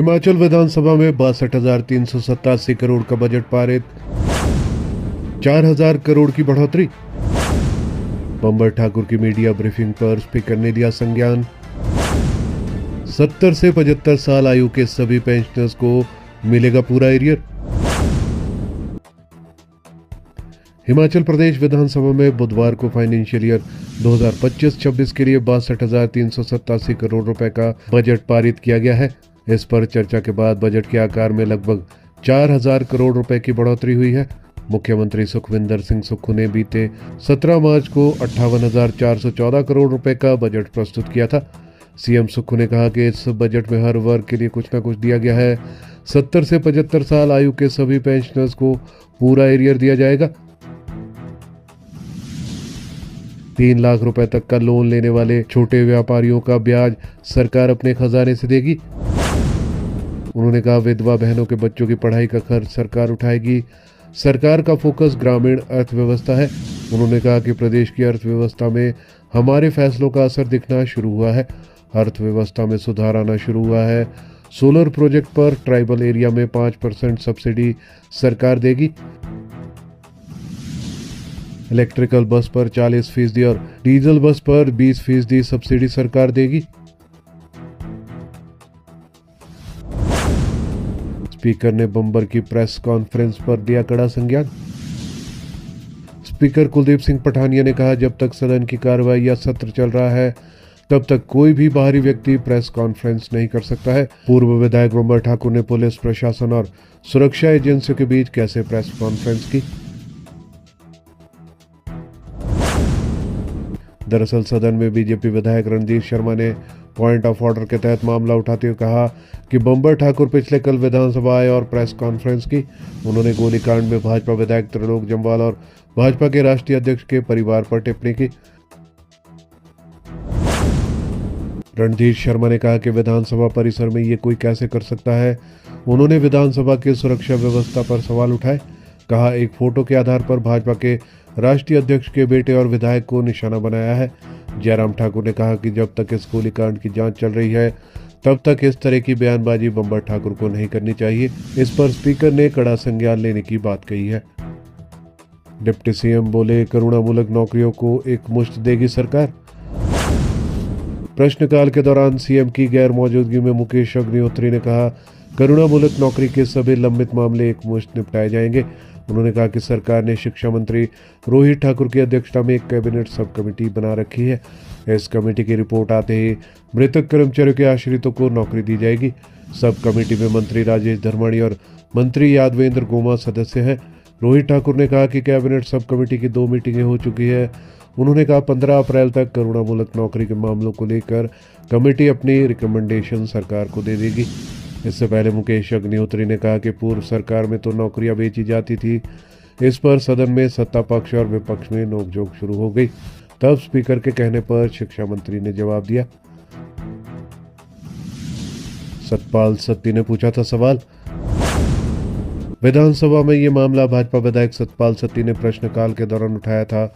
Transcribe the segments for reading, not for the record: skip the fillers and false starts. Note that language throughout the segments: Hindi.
हिमाचल विधानसभा में 62,387 करोड़ का बजट पारित, 4,000 करोड़ की बढ़ोतरी। बंबर ठाकुर की मीडिया ब्रीफिंग पर स्पीकर ने दिया संज्ञान। 70 से 75 साल आयु के सभी पेंशनर्स को मिलेगा पूरा एरियर। हिमाचल प्रदेश विधानसभा में बुधवार को फाइनेंशियल ईयर 2025-26 के लिए 62,387 करोड़ रुपए का बजट पारित किया गया है। इस पर चर्चा के बाद बजट के आकार में लगभग 4,000 करोड़ रुपए की बढ़ोतरी हुई है। मुख्यमंत्री सुखविंदर सिंह सुक्खू ने बीते 17 मार्च को 58,414 करोड़ रुपए का बजट प्रस्तुत किया था। सीएम सुक्खू ने कहा कि इस बजट में हर वर्ग के लिए कुछ न कुछ दिया गया है। 70 से 75 साल आयु के सभी पेंशनर्स को पूरा एरियर दिया जाएगा। 3 लाख रुपए तक का लोन लेने वाले छोटे व्यापारियों का ब्याज सरकार अपने खजाने से देगी। उन्होंने कहा विधवा बहनों के बच्चों की पढ़ाई का खर्च सरकार उठाएगी। सरकार का फोकस ग्रामीण अर्थव्यवस्था है। उन्होंने कहा कि प्रदेश की अर्थव्यवस्था में हमारे फैसलों का असर दिखना शुरू हुआ है। अर्थव्यवस्था में सुधार आना शुरू हुआ है। सोलर प्रोजेक्ट पर ट्राइबल एरिया में 5% सब्सिडी सरकार देगी। इलेक्ट्रिकल बस पर 40% और डीजल बस पर 20% सब्सिडी सरकार देगी। स्पीकर ने बंबर की प्रेस कॉन्फ्रेंस पर दिया कड़ा संज्ञान। स्पीकर कुलदीप सिंह पठानिया ने कहा जब तक सदन की कार्रवाई या सत्र चल रहा है तब तक कोई भी बाहरी व्यक्ति प्रेस कॉन्फ्रेंस नहीं कर सकता है। पूर्व विधायक बंबर ठाकुर ने पुलिस प्रशासन और सुरक्षा एजेंसियों के बीच कैसे प्रेस कॉन्फ्रेंस की। दरअसल सदन में बीजेपी विधायक रणधीर शर्मा ने पॉइंट ऑफ ऑर्डर के तहत मामला उठाते हुए कहा कि बंबर ठाकुर पिछले कल विधानसभा आए और प्रेस कॉन्फ्रेंस की। उन्होंने गोलीकांड में भाजपा विधायक त्रिलोक जम्वाल और भाजपा के राष्ट्रीय अध्यक्ष के परिवार पर टिप्पणी की। रणधीर शर्मा ने कहा कि विधानसभा परिसर में ये कोई कैसे कर सकता है। उन्होंने विधानसभा की सुरक्षा व्यवस्था पर सवाल उठाए। कहा एक फोटो के आधार पर भाजपा के राष्ट्रीय अध्यक्ष के बेटे और विधायक को निशाना बनाया है। जयराम ठाकुर ने कहा कि जब तक इस गोलीकांड की जांच चल रही है तब तक इस तरह की बयानबाजी बंबर ठाकुर को नहीं करनी चाहिए। इस पर स्पीकर ने कड़ा संज्ञान लेने की बात कही है। डिप्टी सीएम बोले करुणामूलक नौकरियों को एक मुश्त देगी सरकार। प्रश्नकाल के दौरान सीएम की गैर मौजूदगी में मुकेश अग्निहोत्री ने कहा करुणामूलक नौकरी के सभी लंबित मामले एक मुश्त निपटाए जाएंगे। उन्होंने कहा कि सरकार ने शिक्षा मंत्री रोहित ठाकुर की अध्यक्षता में एक कैबिनेट सब कमेटी बना रखी है। इस कमेटी की रिपोर्ट आते ही मृतक कर्मचारियों के आश्रितों को नौकरी दी जाएगी। सब कमेटी में मंत्री राजेश धर्माणी और मंत्री यादवेंद्र गोमा सदस्य हैं। रोहित ठाकुर ने कहा कि कैबिनेट सब कमेटी की 2 मीटिंगें हो चुकी है। उन्होंने कहा 15 अप्रैल तक करुणामूलक नौकरी के मामलों को लेकर कमेटी अपनी रिकमेंडेशन सरकार को दे देगी। इससे पहले मुकेश अग्निहोत्री ने कहा कि पूर्व सरकार में तो नौकरियां बेची जाती थी। इस पर सदन में सत्ता पक्ष और विपक्ष में नोकझोंक शुरू हो गई। तब स्पीकर के कहने पर शिक्षा मंत्री ने जवाब दिया। सतपाल सत्ती ने पूछा था सवाल। विधानसभा में ये मामला भाजपा विधायक सतपाल सत्ती ने प्रश्नकाल के दौरान उठाया था।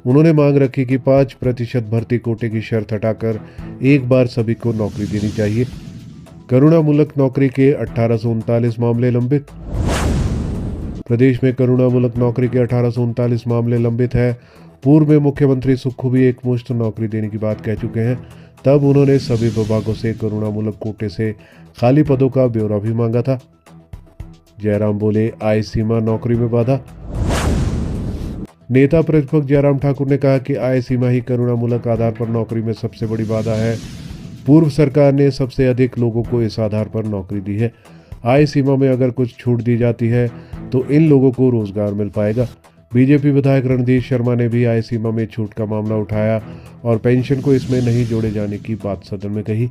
उन्होंने मांग रखी कि 5% भर्ती कोटे की शर्त हटाकर एक बार सभी को नौकरी देनी चाहिए। करुणामूलक नौकरी के 1839 मामले लंबित। प्रदेश में करुणामूलक नौकरी के 1839 मामले लंबित है। पूर्व में मुख्यमंत्री सुक्खू भी एक मुश्त नौकरी देने की बात कह चुके हैं। तब उन्होंने सभी विभागों से करुणामूलक कोटे से खाली पदों का ब्यौरा भी मांगा था। जयराम बोले आय सीमा नौकरी में बाधा। नेता प्रतिपक्ष जयराम ठाकुर ने कहा कि आय सीमा ही करुणामूलक आधार पर नौकरी में सबसे बड़ी बाधा है। पूर्व सरकार ने सबसे अधिक लोगों को इस आधार पर नौकरी दी है। आय सीमा में अगर कुछ छूट दी जाती है तो इन लोगों को रोजगार मिल पाएगा। बीजेपी विधायक रणधीर शर्मा ने भी आय सीमा में छूट का मामला उठाया और पेंशन को इसमें नहीं जोड़े जाने की बात सदन में कही।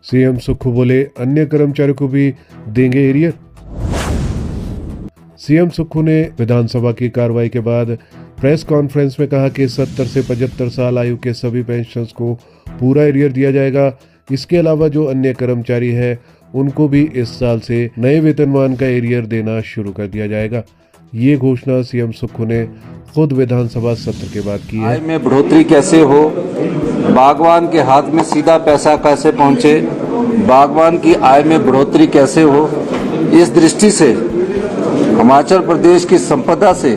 सीएम सुक्खू बोले अन्य कर्मचारियों को भी देंगे एरियर। सीएम सुक्खू ने विधानसभा की कार्रवाई के बाद प्रेस कॉन्फ्रेंस में कहा कि 70 से 75 साल आयु के सभी पेंशनर्स को पूरा एरियर दिया जाएगा। इसके अलावा जो अन्य कर्मचारी है उनको भी इस साल से नए वेतनमान का एरियर देना शुरू कर दिया जाएगा। ये घोषणा सीएम सुक्खू ने खुद विधानसभा सत्र के बाद की है। आय में बढ़ोतरी कैसे हो, बागवान के हाथ में सीधा पैसा कैसे पहुंचे, बागवान की आय में बढ़ोतरी कैसे हो, इस दृष्टि से हिमाचल प्रदेश की संपदा से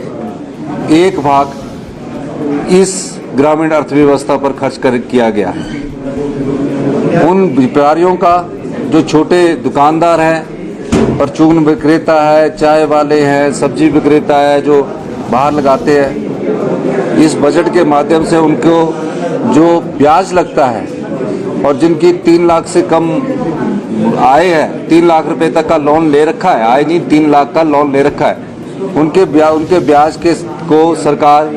एक भाग इस ग्रामीण अर्थव्यवस्था पर खर्च किया गया है। उन व्यापारियों का जो छोटे दुकानदार हैं, परचून विक्रेता है, चाय वाले हैं, सब्जी विक्रेता है, जो बाहर लगाते हैं, इस बजट के माध्यम से उनको जो ब्याज लगता है और जिनकी 3 लाख से कम आय है, 3 लाख रुपए तक का लोन ले रखा है, आय नहीं 3 लाख का लोन ले रखा है, उनके ब्याज के को सरकार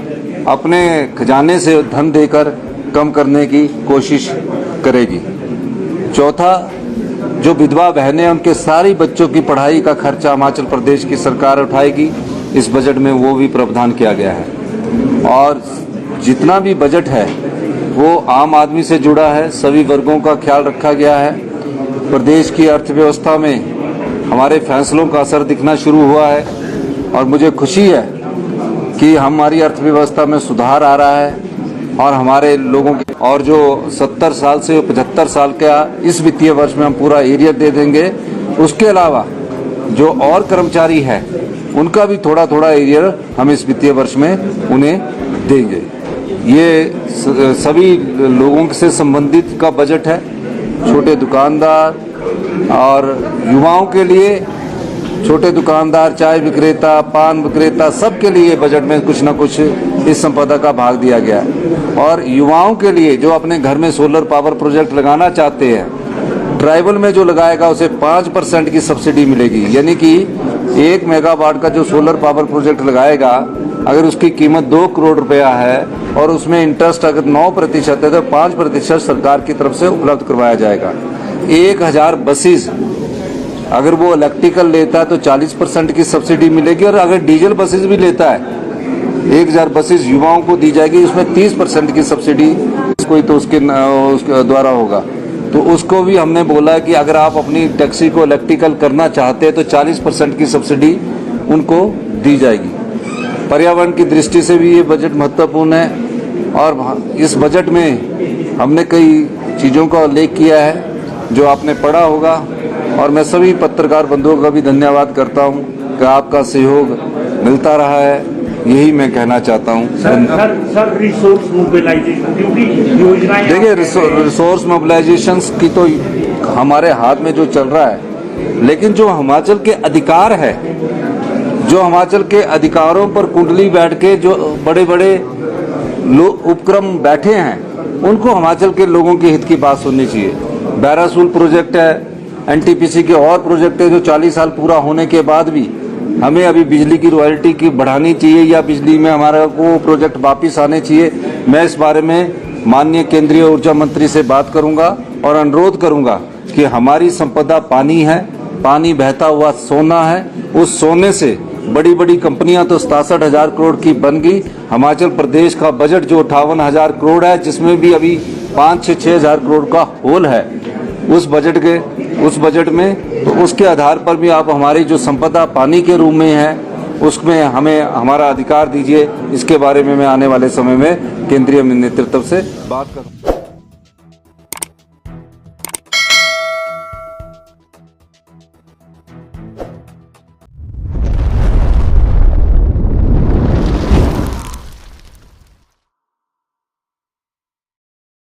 अपने खजाने से धन देकर कम करने की कोशिश करेगी। चौथा, जो विधवा बहनें हैं उनके सारी बच्चों की पढ़ाई का खर्चा हिमाचल प्रदेश की सरकार उठाएगी। इस बजट में वो भी प्रावधान किया गया है। और जितना भी बजट है वो आम आदमी से जुड़ा है, सभी वर्गों का ख्याल रखा गया है। प्रदेश की अर्थव्यवस्था में हमारे फैसलों का असर दिखना शुरू हुआ है और मुझे खुशी है कि हमारी अर्थव्यवस्था में सुधार आ रहा है और हमारे लोगों के और जो 70 साल से 75 साल का इस वित्तीय वर्ष में हम पूरा एरिया दे देंगे। उसके अलावा जो और कर्मचारी हैं उनका भी थोड़ा थोड़ा एरिया हम इस वित्तीय वर्ष में उन्हें देंगे। ये सभी लोगों से संबंधित का बजट है। छोटे दुकानदार और युवाओं के लिए, छोटे दुकानदार, चाय विक्रेता, पान विक्रेता, सबके लिए बजट में कुछ न कुछ इस संपदा का भाग दिया गया है। और युवाओं के लिए जो अपने घर में सोलर पावर प्रोजेक्ट लगाना चाहते हैं, ट्राइबल में जो लगाएगा उसे 5% की सब्सिडी मिलेगी। यानी कि 1 मेगावाट का जो सोलर पावर प्रोजेक्ट लगाएगा, अगर उसकी कीमत 2 करोड़ रुपया है और उसमें इंटरेस्ट अगर 9% है तो 5% सरकार की तरफ से उपलब्ध करवाया जाएगा। 1000 बसेस अगर वो इलेक्ट्रिकल लेता है तो 40% की सब्सिडी मिलेगी और अगर डीजल बसेस भी लेता है 1000 बसेस युवाओं को दी जाएगी, उसमें 30% की सब्सिडी कोई तो उसके द्वारा होगा। तो उसको भी हमने बोला कि अगर आप अपनी टैक्सी को इलेक्ट्रिकल करना चाहते हैं तो 40% की सब्सिडी उनको दी जाएगी। पर्यावरण की दृष्टि से भी ये बजट महत्वपूर्ण है और इस बजट में हमने कई चीज़ों का उल्लेख किया है जो आपने पढ़ा होगा। और मैं सभी पत्रकार बंधुओं का भी धन्यवाद करता हूं कि आपका सहयोग मिलता रहा है, यही मैं कहना चाहता हूं। सर रिसोर्स मोबिलाइजेशन, क्योंकि योजनाएं, देखिए रिसोर्स मोबिलाइजेशन की तो हमारे हाथ में जो चल रहा है, लेकिन जो हिमाचल के अधिकार है, जो हिमाचल के अधिकारों पर कुंडली बैठ के जो बड़े बड़े उपक्रम बैठे हैं, उनको हिमाचल के लोगों के हित की बात सुननी चाहिए। बैरासूल प्रोजेक्ट है, एनटीपीसी के और प्रोजेक्ट है जो 40 साल पूरा होने के बाद भी हमें अभी बिजली की रॉयल्टी की बढ़ानी चाहिए या बिजली में हमारा को प्रोजेक्ट वापिस आने चाहिए। मैं इस बारे में माननीय केंद्रीय ऊर्जा मंत्री से बात करूंगा और अनुरोध करूंगा कि हमारी संपदा पानी है, पानी बहता हुआ सोना है। उस सोने से बड़ी बड़ी कंपनियां तो 67,000 करोड़ की बन गई। हिमाचल प्रदेश का बजट जो 58,000 करोड़ है, जिसमें भी अभी 5-6 हजार करोड़ का होल है उस बजट में, तो उसके आधार पर भी आप हमारी जो संपदा पानी के रूप में है उसमें हमें हमारा अधिकार दीजिए। इसके बारे में मैं आने वाले समय में केंद्रीय नेतृत्व से बात करूँ।